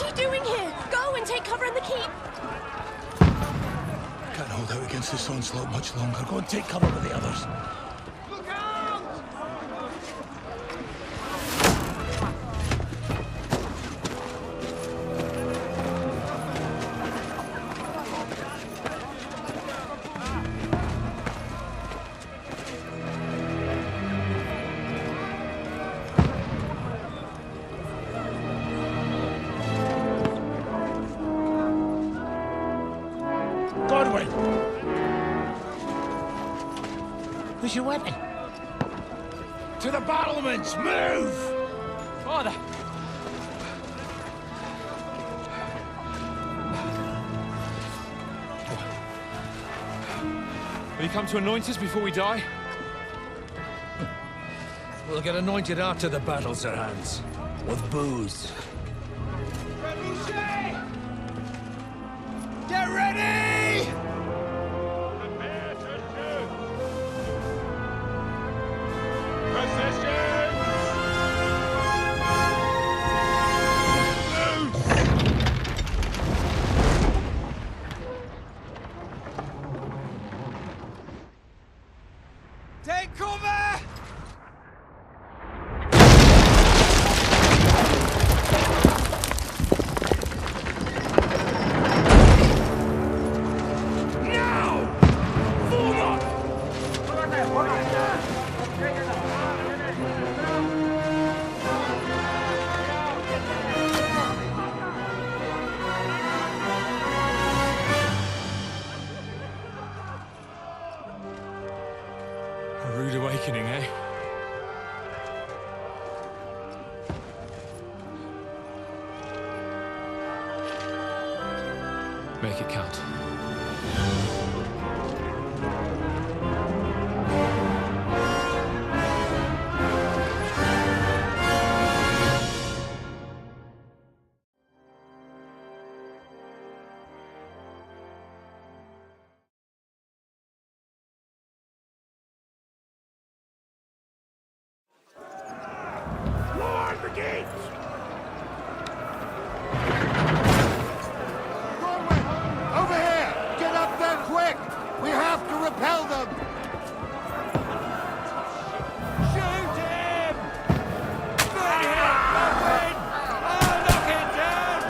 are you doing here? Go and take cover in the keep. Can't hold out against this onslaught much longer. Go and take cover with the others. Look out! Godwin! Who's your weapon? To the battlements! Move! Father! Will you come to anoint us before we die? We'll get anointed after the battle, Sir Hans. With booze. Get ready! Prepare to shoot! Position! Take cover! A rude awakening, eh? Make it count. Lord the gates! Over here! Get up there quick! We have to repel them! Shoot him! Good hit, Godwin! Oh, knock it down!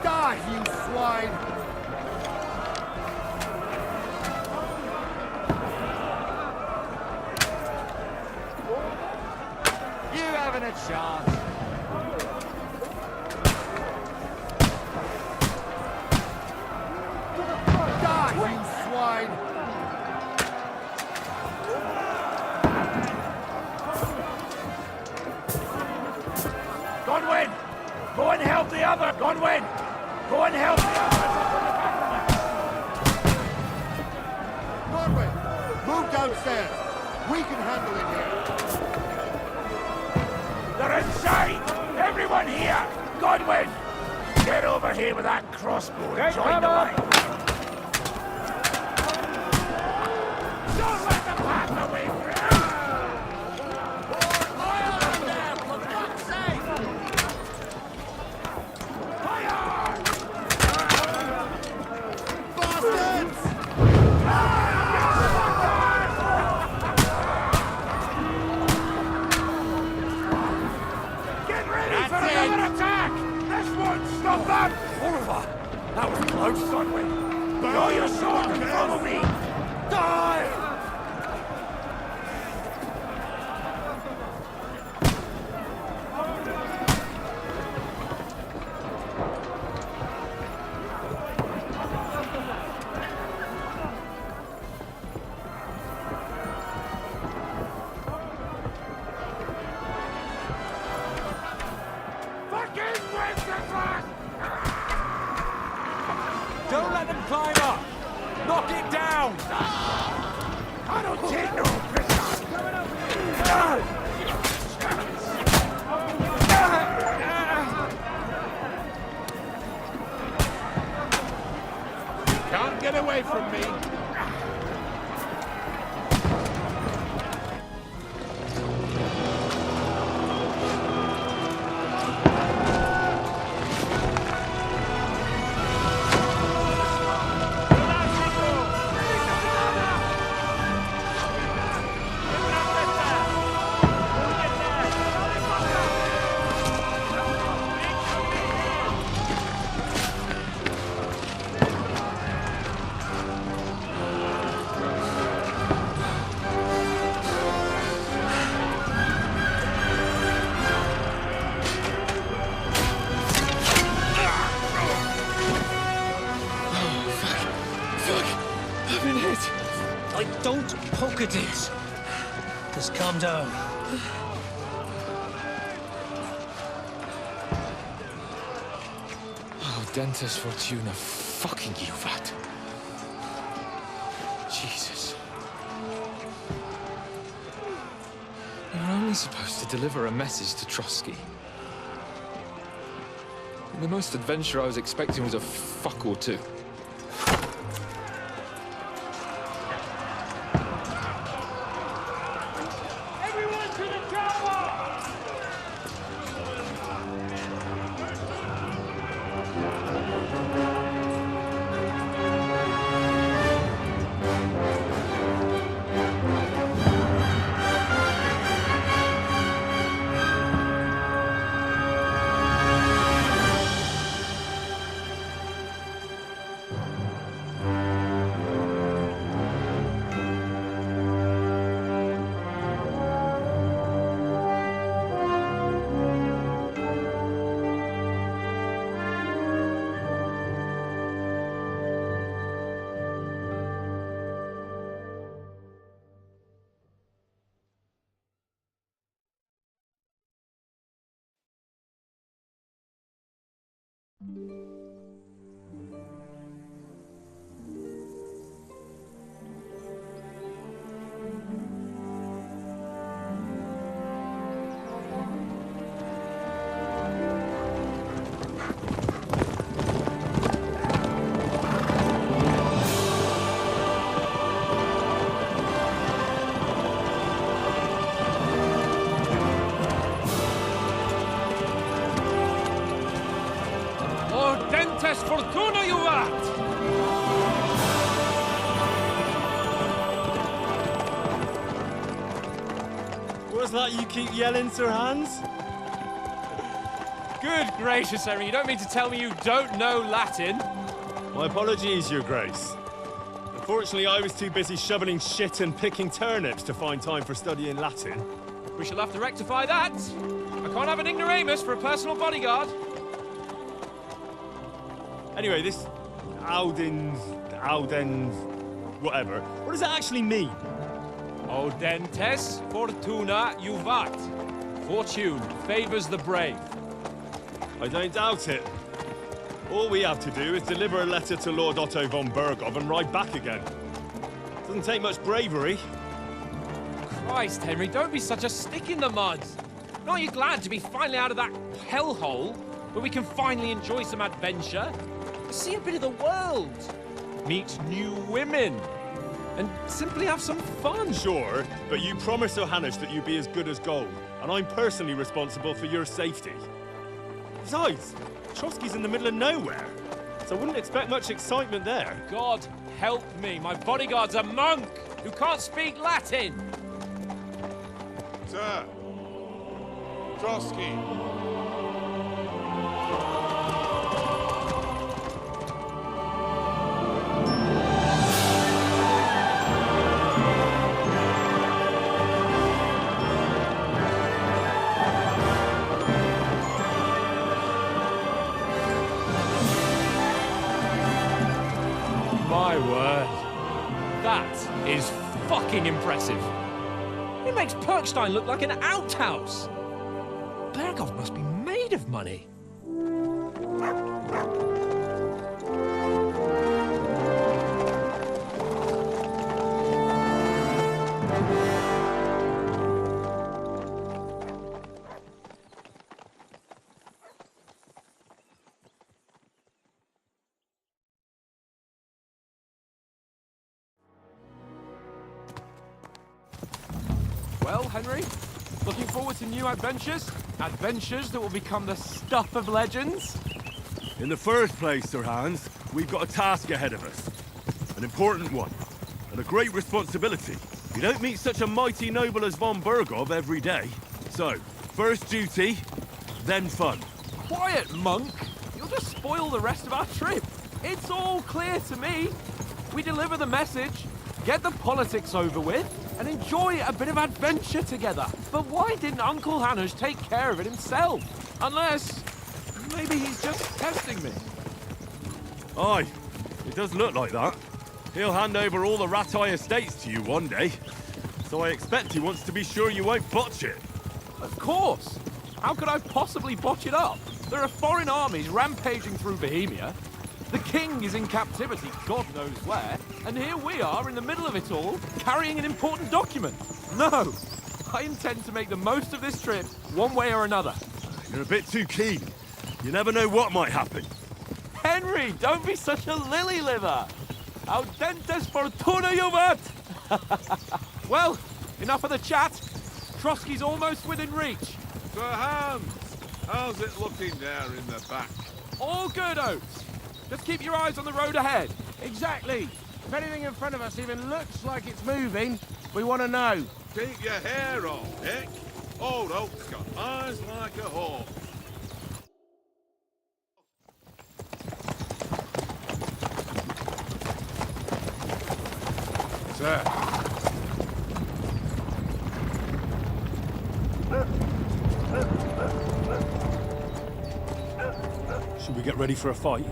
Die, you swine! You haven't a chance. Die, you swine! Godwin! Go and help the other! Godwin! Go and help the others! Godwin, move downstairs. We can handle it here. They're inside! Everyone here! Godwin! Get over here with that crossbow and join the line! Don't let them pass away from you! Stop that! Oliver! That was close, Godwin. away from me! I've been hit. Don't poke at it. Just calm down. Oh, Dentes Fortuna, fucking you, vat. Jesus. You were only supposed to deliver a message to Trotsky. The most adventure I was expecting was a fuck or two. Everyone to the tower! Dentes Fortuna, you vat! What's that you keep yelling, Sir Hans? Good gracious, Henry, you don't mean to tell me you don't know Latin? My apologies, Your Grace. Unfortunately, I was too busy shoveling shit and picking turnips to find time for studying Latin. We shall have to rectify that. I can't have an ignoramus for a personal bodyguard. Anyway, this Audens, whatever. What does that actually mean? Audentes Fortuna Juvat. Fortune favors the brave. I don't doubt it. All we have to do is deliver a letter to Lord Otto von Bergov and ride back again. Doesn't take much bravery. Christ, Henry, don't be such a stick in the mud. Aren't you glad to be finally out of that hellhole where we can finally enjoy some adventure? See a bit of the world, meet new women, and simply have some fun. Sure, but you promised Johannes that you'd be as good as gold, and I'm personally responsible for your safety. Besides, Trotsky's in the middle of nowhere, so I wouldn't expect much excitement there. God help me, my bodyguard's a monk who can't speak Latin. Sir! Trotsky! My word. That is fucking impressive. It makes Perkstein look like an outhouse. Bergov must be made of money. Well, Henry, looking forward to new adventures? Adventures that will become the stuff of legends? In the first place, Sir Hans, we've got a task ahead of us. An important one, and a great responsibility. You don't meet such a mighty noble as von Bergov every day. So, first duty, then fun. Quiet, monk! You'll just spoil the rest of our trip. It's all clear to me. We deliver the message, get the politics over with, and enjoy a bit of adventure together. But why didn't Uncle Hanush take care of it himself? Unless, maybe he's just testing me. Aye, it does look like that. He'll hand over all the Ratai estates to you one day. So I expect he wants to be sure you won't botch it. Of course! How could I possibly botch it up? There are foreign armies rampaging through Bohemia. The king is in captivity, God knows where, and here we are in the middle of it all, carrying an important document. No! I intend to make the most of this trip, one way or another. You're a bit too keen. You never know what might happen. Henry, don't be such a lily-liver! Audentes fortuna juvat! Well, enough of the chat. Trotsky's almost within reach. Sir Hans, how's it looking there in the back? All good, Oates. Just keep your eyes on the road ahead. Exactly. If anything in front of us even looks like it's moving, we want to know. Keep your hair on, Hick. Old Oak's got eyes like a hawk. Sir. Should we get ready for a fight?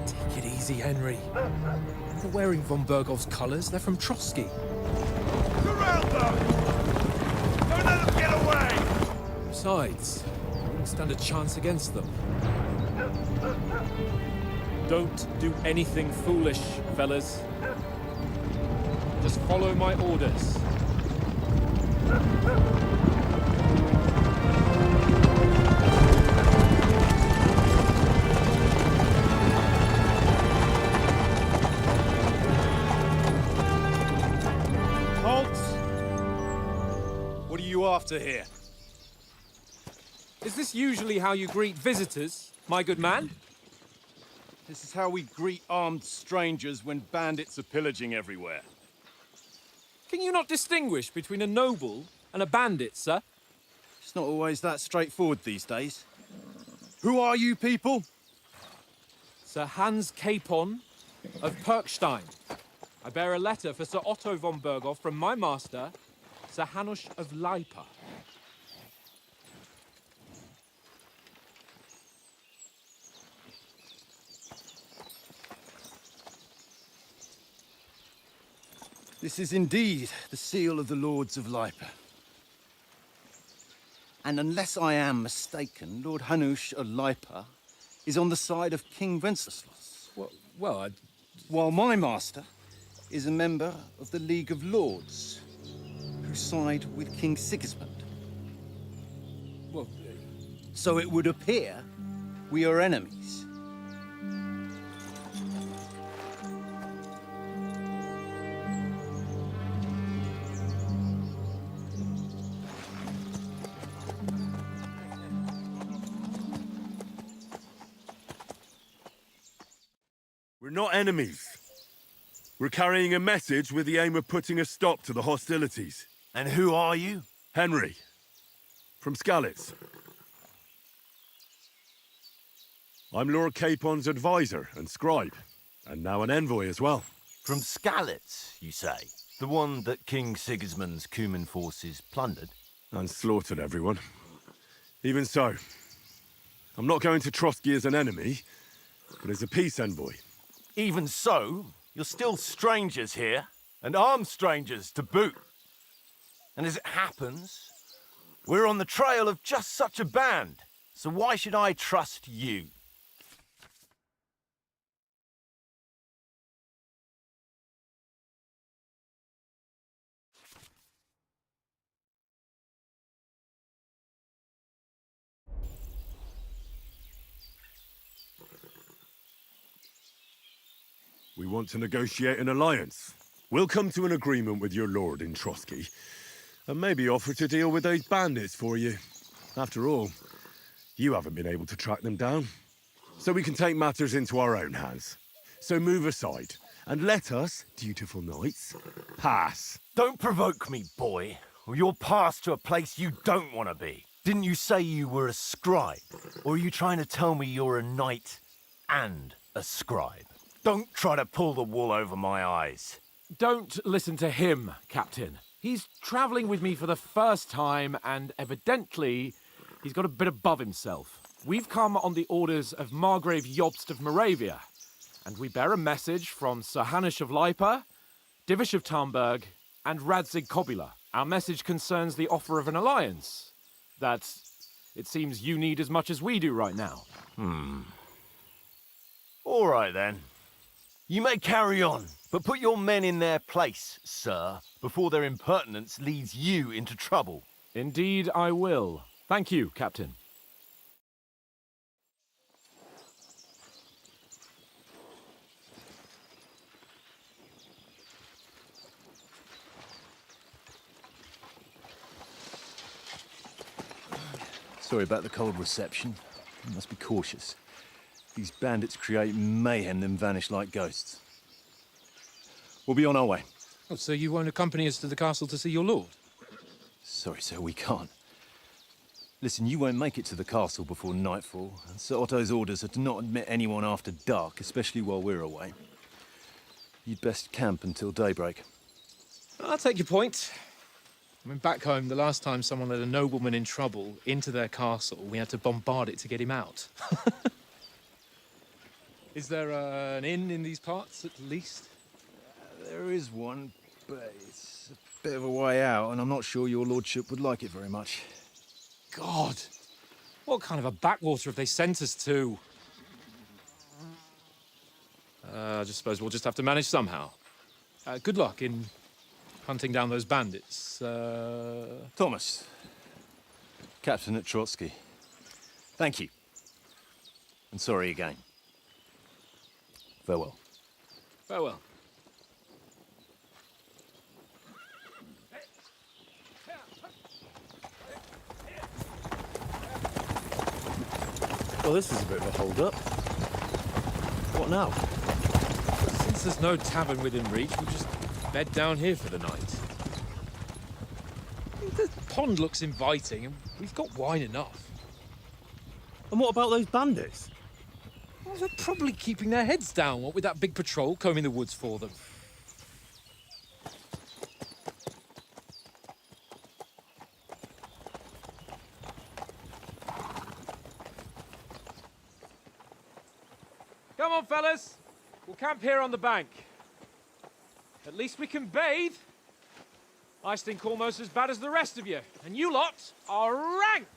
Take it easy, Henry. They're wearing von Bergov's colours. They're from Trotsky. Surround them! Don't let them get away! Besides, we won't stand a chance against them. Don't do anything foolish, fellas. Just follow my orders. What are you after here? Is this usually how you greet visitors, my good man? This is how we greet armed strangers when bandits are pillaging everywhere. Can you not distinguish between a noble and a bandit, sir? It's not always that straightforward these days. Who are you people? Sir Hans Capon of Perkstein. I bear a letter for Sir Otto von Bergov from my master, Sir Hanush of Lipa. This is indeed the seal of the Lords of Lipa. And unless I am mistaken, Lord Hanush of Lipa is on the side of King Wenceslas. Well, While my master is a member of the League of Lords, who side with King Sigismund. well, So it would appear we are enemies. We're not enemies. We're carrying a message with the aim of putting a stop to the hostilities. And who are you? Henry, from Skalitz. I'm Lord Capon's advisor and scribe, and now an envoy as well. From Skalitz, you say? The one that King Sigismund's Cuman forces plundered? And slaughtered everyone. Even so, I'm not going to Trotsky as an enemy, but as a peace envoy. Even so, you're still strangers here, and armed strangers to boot. And as it happens, we're on the trail of just such a band, so why should I trust you? We want to negotiate an alliance. We'll come to an agreement with your lord in Trotsky. And maybe offer to deal with those bandits for you. After all, you haven't been able to track them down. So we can take matters into our own hands. So move aside, and let us, dutiful knights, pass. Don't provoke me, boy, or you'll pass to a place you don't want to be. Didn't you say you were a scribe? Or are you trying to tell me you're a knight and a scribe? Don't try to pull the wool over my eyes. Don't listen to him, Captain. He's travelling with me for the first time, and evidently, he's got a bit above himself. We've come on the orders of Margrave Jobst of Moravia, and we bear a message from Sir Hanush of Lipa, Divish of Tarnberg, and Radzig Kobula. Our message concerns the offer of an alliance that it seems you need as much as we do right now. All right, then. You may carry on, but put your men in their place, sir, before their impertinence leads you into trouble. Indeed, I will. Thank you, Captain. Sorry about the cold reception. You must be cautious. These bandits create mayhem, then vanish like ghosts. We'll be on our way. Oh, so you won't accompany us to the castle to see your lord? Sorry, sir, we can't. Listen, you won't make it to the castle before nightfall, and Sir Otto's orders are to not admit anyone after dark, especially while we're away. You'd best camp until daybreak. I'll take your point. I mean, back home, the last time someone let a nobleman in trouble into their castle, we had to bombard it to get him out. Is there an inn in these parts, at least? There is one, but it's a bit of a way out, and I'm not sure your lordship would like it very much. God! What kind of a backwater have they sent us to? I just suppose we'll just have to manage somehow. Good luck in hunting down those bandits. Thomas, Captain at Trotsky. Thank you. And sorry again. Farewell. Farewell. Well, this is a bit of a hold-up. What now? Since there's no tavern within reach, we'll just bed down here for the night. The pond looks inviting, and we've got wine enough. And what about those bandits? Well, they're probably keeping their heads down, what with that big patrol combing the woods for them. Come on, fellas. We'll camp here on the bank. At least we can bathe. I stink almost as bad as the rest of you, and you lot are rank.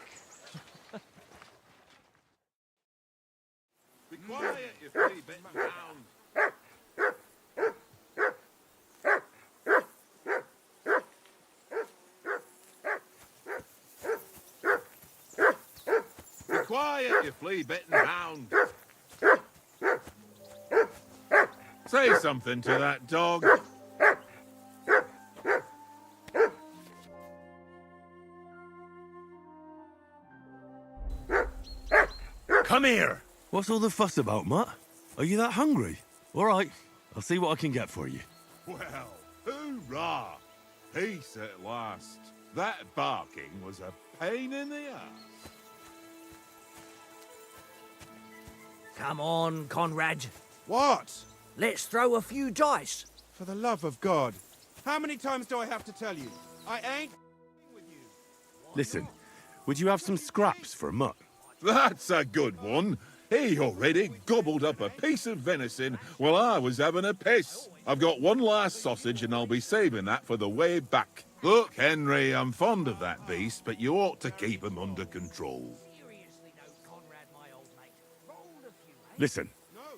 Be quiet, you flea-bitten hound. Be quiet, you flea-bitten hound. Say something to that dog. Come here! What's all the fuss about, Mutt? Are you that hungry? All right, I'll see what I can get for you. Well, hoorah! Peace at last. That barking was a pain in the ass. Come on, Conrad. What? Let's throw a few dice. For the love of God. How many times do I have to tell you? I ain't with you. Listen, would you have some scraps for Mutt? That's a good one. He already gobbled up a piece of venison while I was having a piss. I've got one last sausage and I'll be saving that for the way back. Look, Henry, I'm fond of that beast, but you ought to keep him under control. Listen,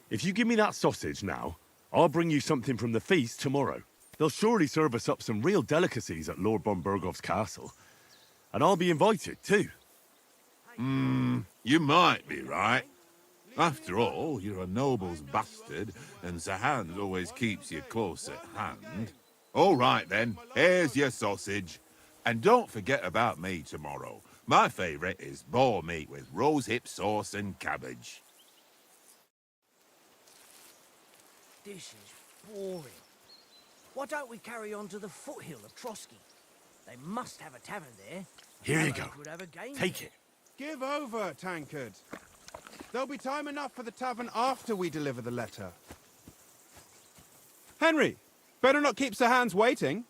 if you give me that sausage now, I'll bring you something from the feast tomorrow. They'll surely serve us up some real delicacies at Lord von Bergov's castle. And I'll be invited, too. You might be right. After all, you're a noble's bastard, and Sir Hans always keeps you close at hand. All right, then. Here's your sausage. And don't forget about me tomorrow. My favourite is boar meat with rosehip sauce and cabbage. This is boring. Why don't we carry on to the foothill of Trotsky? They must have a tavern there. Here you Fellows go. would have a game Take there. it. Give over, tankard. There'll be time enough for the tavern after we deliver the letter. Henry, better not keep Sir Hans waiting.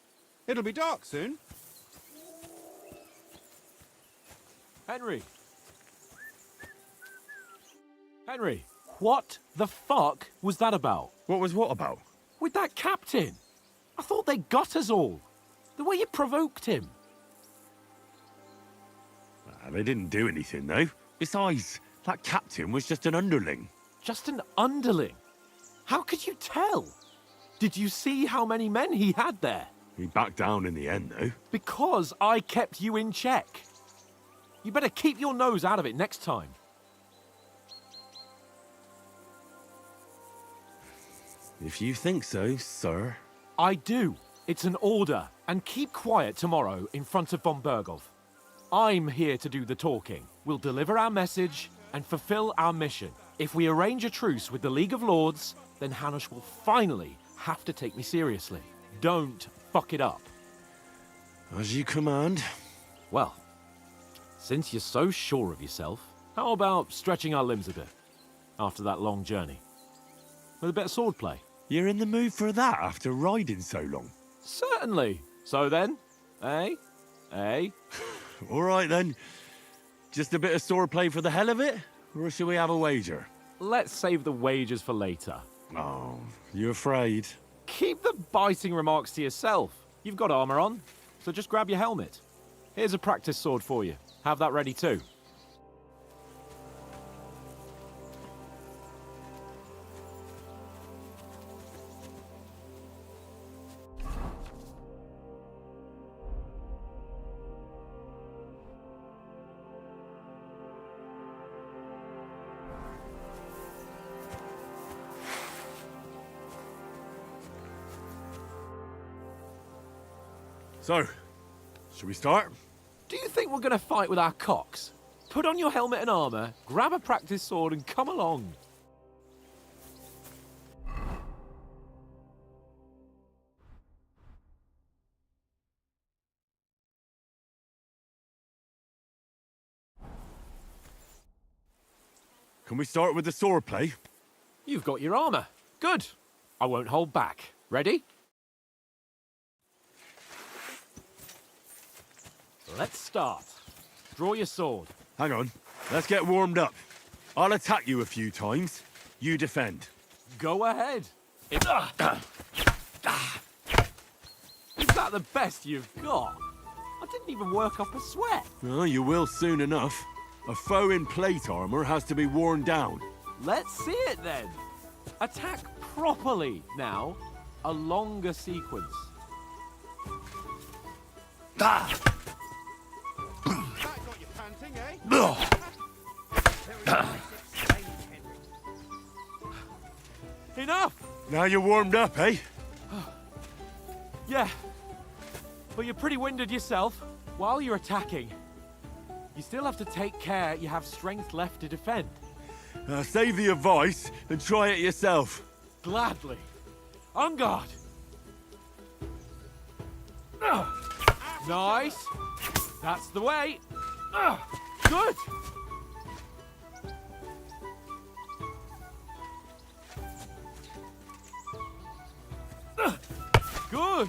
It'll be dark soon. Henry. Henry, what the fuck was that about? What was what about? With that captain? I thought they got us all. The way you provoked him. They didn't do anything, though. Besides, that captain was just an underling. Just an underling? How could you tell? Did you see how many men he had there? He backed down in the end, though. Because I kept you in check. You better keep your nose out of it next time. If you think so, sir. I do. It's an order. And keep quiet tomorrow in front of von Berghoff. I'm here to do the talking. We'll deliver our message and fulfill our mission. If we arrange a truce with the League of Lords, then Hanush will finally have to take me seriously. Don't fuck it up. As you command. Well, since you're so sure of yourself, how about stretching our limbs a bit after that long journey? With a bit of swordplay. You're in the mood for that after riding so long? Certainly. So then, eh? All right, then. Just a bit of swordplay for the hell of it? Or shall we have a wager? Let's save the wagers for later. Oh, you afraid? Keep the biting remarks to yourself. You've got armor on, so just grab your helmet. Here's a practice sword for you. Have that ready too. So, shall we start? Do you think we're going to fight with our cocks? Put on your helmet and armor, grab a practice sword and come along. Can we start with the swordplay? You've got your armor. Good. I won't hold back. Ready? Let's start. Draw your sword. Hang on. Let's get warmed up. I'll attack you a few times. You defend. Go ahead. Is that the best you've got? I didn't even work up a sweat. Well, you will soon enough. A foe in plate armor has to be worn down. Let's see it then. Attack properly now. A longer sequence. That got you panting, eh? Enough! Now you're warmed up, eh? Yeah, but you're pretty winded yourself. While you're attacking, you still have to take care you have strength left to defend. Save the advice and try it yourself. Gladly. On guard. Nice. That's the way. Good. Good.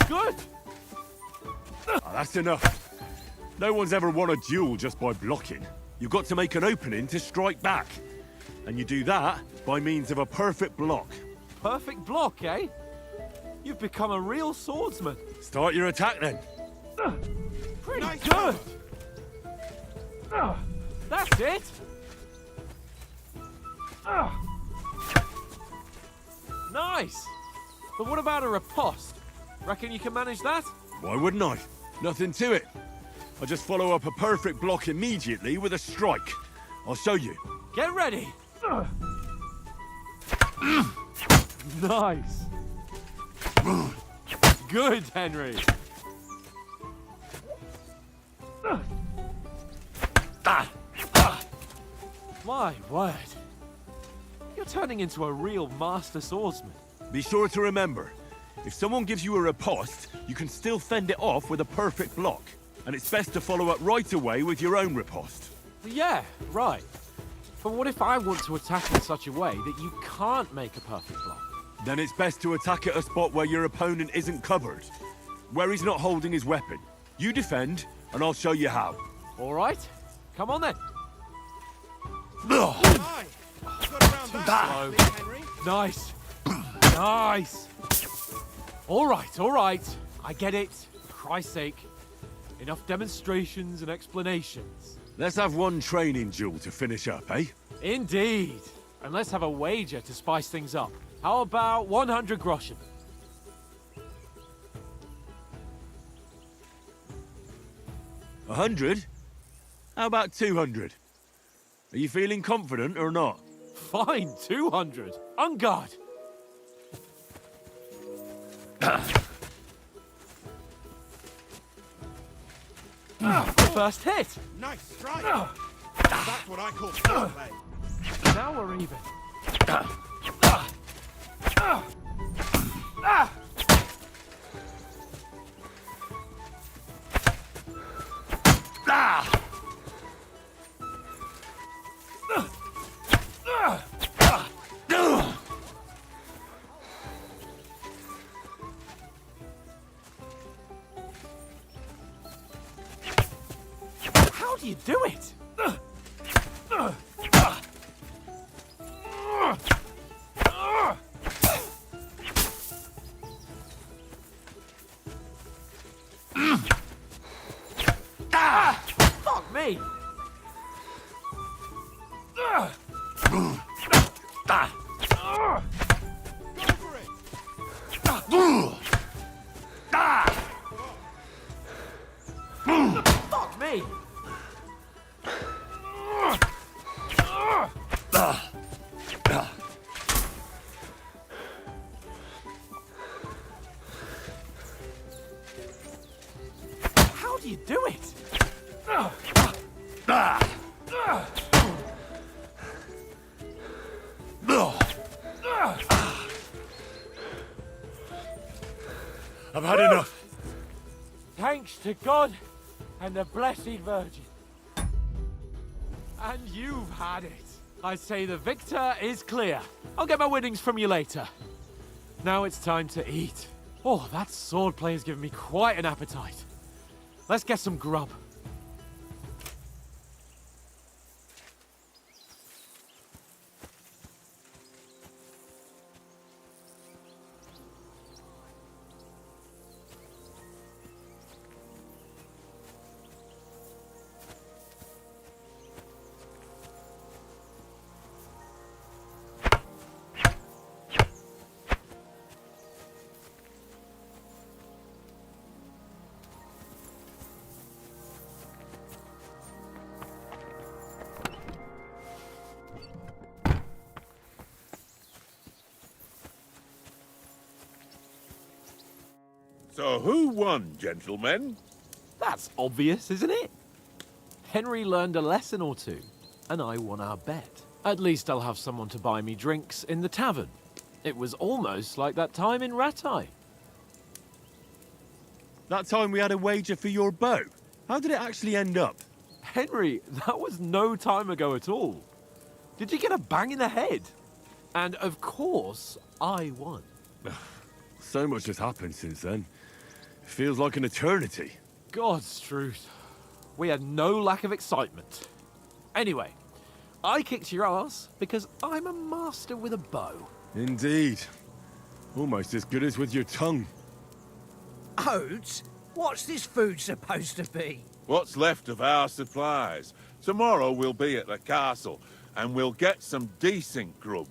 Good. That's enough. No one's ever won a duel just by blocking. You've got to make an opening to strike back. And you do that by means of a perfect block. Perfect block, eh? You've become a real swordsman. Start your attack then. Pretty Nice good. That's it. Nice. But what about a riposte? Reckon you can manage that? Why wouldn't I? Nothing to it. I just follow up a perfect block immediately with a strike. I'll show you. Get ready. Nice. Good, Henry. My word. You're turning into a real master swordsman. Be sure to remember, if someone gives you a riposte, you can still fend it off with a perfect block. And it's best to follow up right away with your own riposte. Yeah, right. But what if I want to attack in such a way that you can't make a perfect block? Then it's best to attack at a spot where your opponent isn't covered. Where he's not holding his weapon. You defend, and I'll show you how. All right. Come on then. Aye. Got around that, bit, Henry. Nice. Nice. All right. I get it. For Christ's sake. Enough demonstrations and explanations. Let's have one training duel to finish up, eh? Indeed. And let's have a wager to spice things up. How about 100 groschen? 100? How about 200? Are you feeling confident or not? Fine, 200. On guard. First hit. Nice strike. That's what I call play. Now we're even. How do you do it? Fuck me! Go for it. Fuck me! How do you do it? I've had enough. Thanks to God and the Blessed Virgin. And you've had it. I say the victor is clear. I'll get my winnings from you later. Now it's time to eat. Oh, that swordplay has given me quite an appetite. Let's get some grub. So who won, gentlemen? That's obvious, isn't it? Henry learned a lesson or two, and I won our bet. At least I'll have someone to buy me drinks in the tavern. It was almost like that time in Rattay. That time we had a wager for your bow. How did it actually end up? Henry, that was no time ago at all. Did you get a bang in the head? And of course, I won. So much has happened since then. It feels like an eternity. God's truth. We had no lack of excitement. Anyway, I kicked your ass because I'm a master with a bow. Indeed. Almost as good as with your tongue. Oates, what's this food supposed to be? What's left of our supplies. Tomorrow we'll be at the castle, and we'll get some decent grub.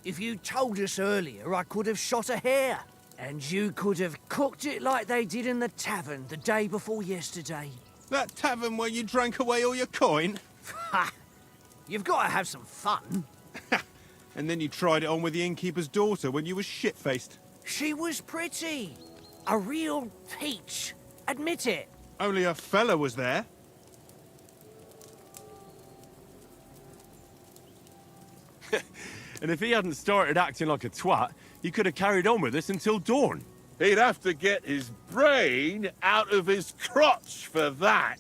If you told us earlier, I could have shot a hare. And you could have cooked it like they did in the tavern the day before yesterday. That tavern where you drank away all your coin? Ha! You've got to have some fun. And then you tried it on with the innkeeper's daughter when you were shit-faced. She was pretty. A real peach. Admit it. Only a fella was there. And if he hadn't started acting like a twat, he could have carried on with us until dawn. He'd have to get his brain out of his crotch for that.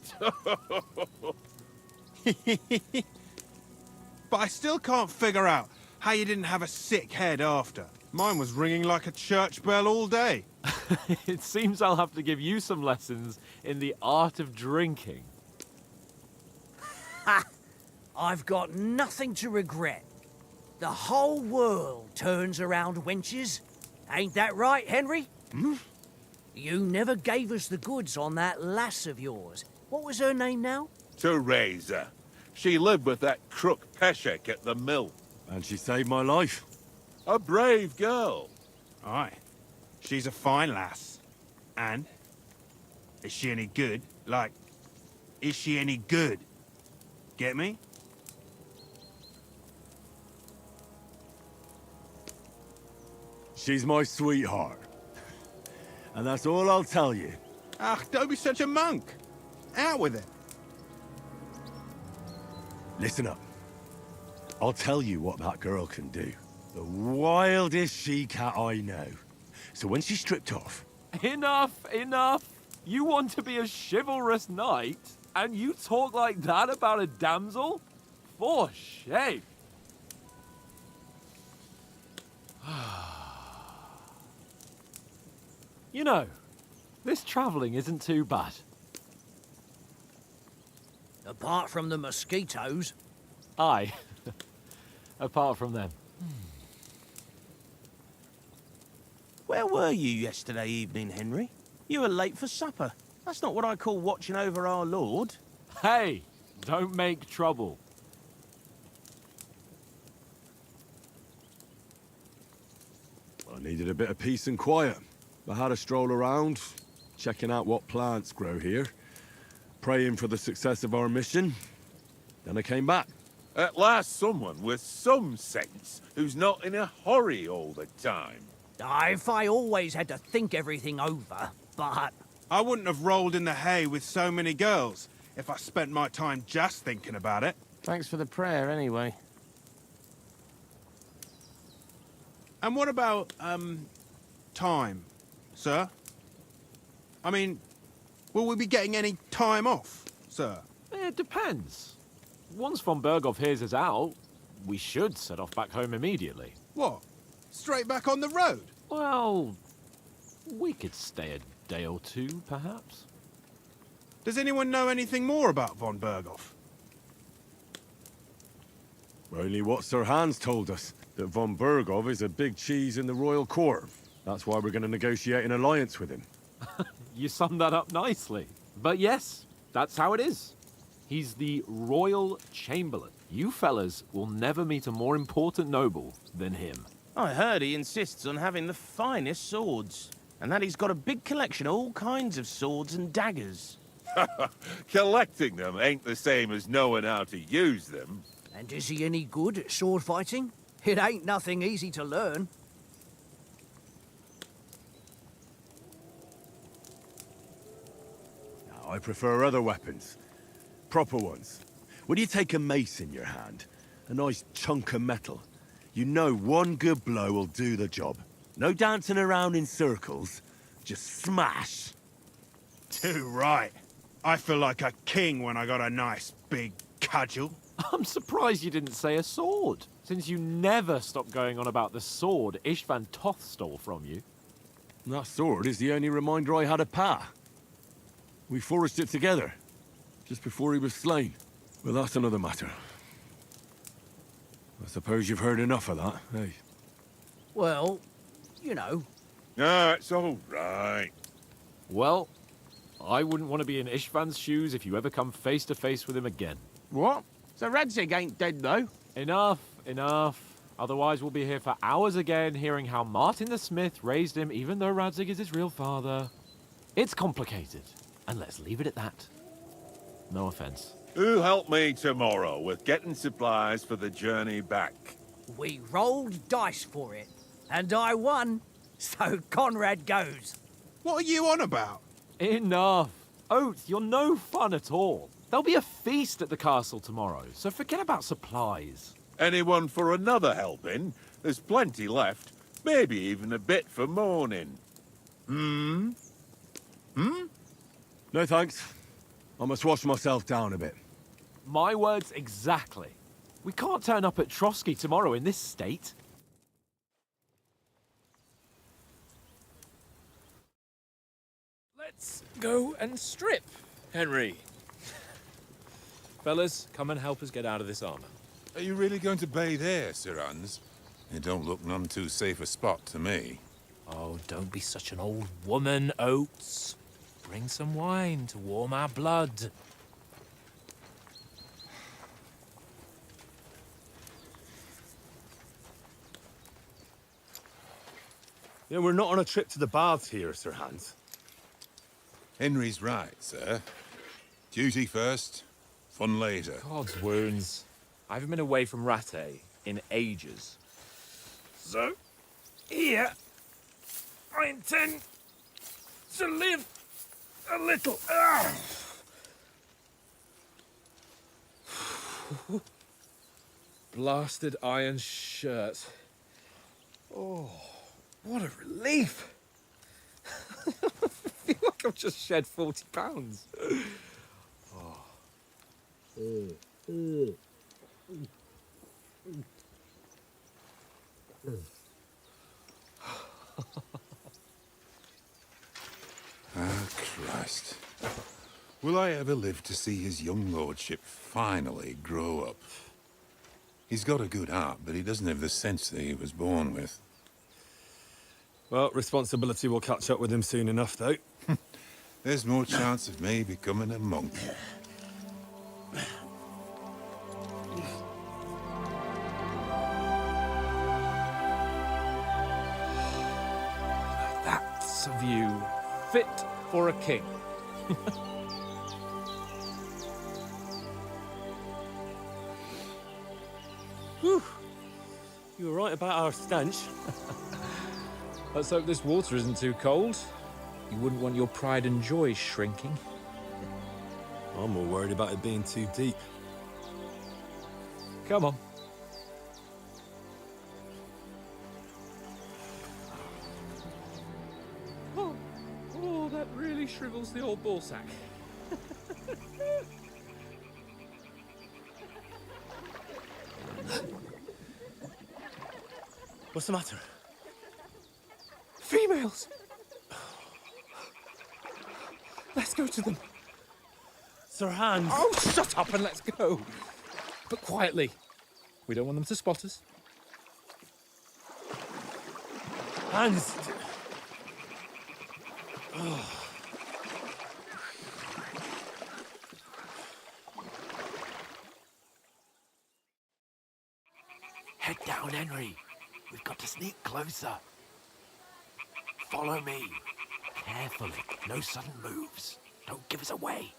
But I still can't figure out how you didn't have a sick head after. Mine was ringing like a church bell all day. It seems I'll have to give you some lessons in the art of drinking. Ha! I've got nothing to regret. The whole world turns around wenches. Ain't that right, Henry? You never gave us the goods on that lass of yours. What was her name now? Teresa. She lived with that crook Peshek at the mill. And she saved my life. A brave girl. Aye. She's a fine lass. And? Is she any good? Like, is she any good? Get me? She's my sweetheart. And that's all I'll tell you. Ah, don't be such a monk. Out with it. Listen up. I'll tell you what that girl can do. The wildest she-cat I know. So when she's stripped off... Enough, enough! You want to be a chivalrous knight, and you talk like that about a damsel? For shame! You know, this travelling isn't too bad. Apart from the mosquitoes. Aye. Apart from them. Where were you yesterday evening, Henry? You were late for supper. That's not what I call watching over our Lord. Hey, don't make trouble. I needed a bit of peace and quiet. I had a stroll around, checking out what plants grow here, praying for the success of our mission. Then I came back. At last someone with some sense who's not in a hurry all the time. If I always had to think everything over, but... I wouldn't have rolled in the hay with so many girls if I spent my time just thinking about it. Thanks for the prayer, anyway. And what about, time, sir? I mean, will we be getting any time off, sir? It depends. Once von Berghoff hears us out, we should set off back home immediately. What? Straight back on the road? Well, we could stay a day or two, perhaps. Does anyone know anything more about von Berghoff? Only what Sir Hans told us, that von Berghoff is a big cheese in the royal court. That's why we're going to negotiate an alliance with him. You summed that up nicely. But yes, that's how it is. He's the Royal Chamberlain. You fellas will never meet a more important noble than him. I heard he insists on having the finest swords, and that he's got a big collection of all kinds of swords and daggers. Collecting them ain't the same as knowing how to use them. And is he any good at sword fighting? It ain't nothing easy to learn. Now, I prefer other weapons. Proper ones. When you take a mace in your hand, a nice chunk of metal, you know one good blow will do the job. No dancing around in circles, just smash. Too right. I feel like a king when I got a nice big cudgel. I'm surprised you didn't say a sword, since you never stop going on about the sword Ishvan Toth stole from you. That sword is the only reminder I had of Pa. We forged it together, just before he was slain. But that's another matter. I suppose you've heard enough of that, eh? Well, you know. No, it's all right. Well, I wouldn't want to be in Ishvan's shoes if you ever come face to face with him again. What? So Radzig ain't dead, though? Enough, enough. Otherwise we'll be here for hours again hearing how Martin the Smith raised him even though Radzig is his real father. It's complicated, and let's leave it at that. No offense. Who'll help me tomorrow with getting supplies for the journey back? We rolled dice for it, and I won. So Conrad goes. What are you on about? Enough. Oates, you're no fun at all. There'll be a feast at the castle tomorrow, so forget about supplies. Anyone for another helping? There's plenty left. Maybe even a bit for morning. Hmm? No thanks. I must wash myself down a bit. My words exactly. We can't turn up at Trotsky tomorrow in this state. Let's go and strip, Henry. Fellas, come and help us get out of this armor. Are you really going to bathe here, Sir Hans? It don't look none too safe a spot to me. Oh, don't be such an old woman, Oates. Bring some wine to warm our blood. You know, we're not on a trip to the baths here, Sir Hans. Henry's right, sir. Duty first, fun later. God's wounds. I haven't been away from Rattay in ages. So, here, I intend to live a little. Blasted iron shirt. Oh, what a relief. I feel like I've just shed 40 pounds. Ah, Christ. Will I ever live to see his young lordship finally grow up? He's got a good heart, but he doesn't have the sense that he was born with. Well, responsibility will catch up with him soon enough, though. There's more chance of me becoming a monk. That's a view fit for a king. Whew. You were right about our stench. Let's hope this water isn't too cold. You wouldn't want your pride and joy shrinking. I'm more worried about it being too deep. Come on. Oh, that really shrivels the old ball sack. What's the matter? Females! Let's go to them. Sir Hans! Oh, shut up and let's go. But quietly. We don't want them to spot us. Hans! Oh. Head down, Henry. We've got to sneak closer. Follow me. Carefully. No sudden moves. Don't give us away.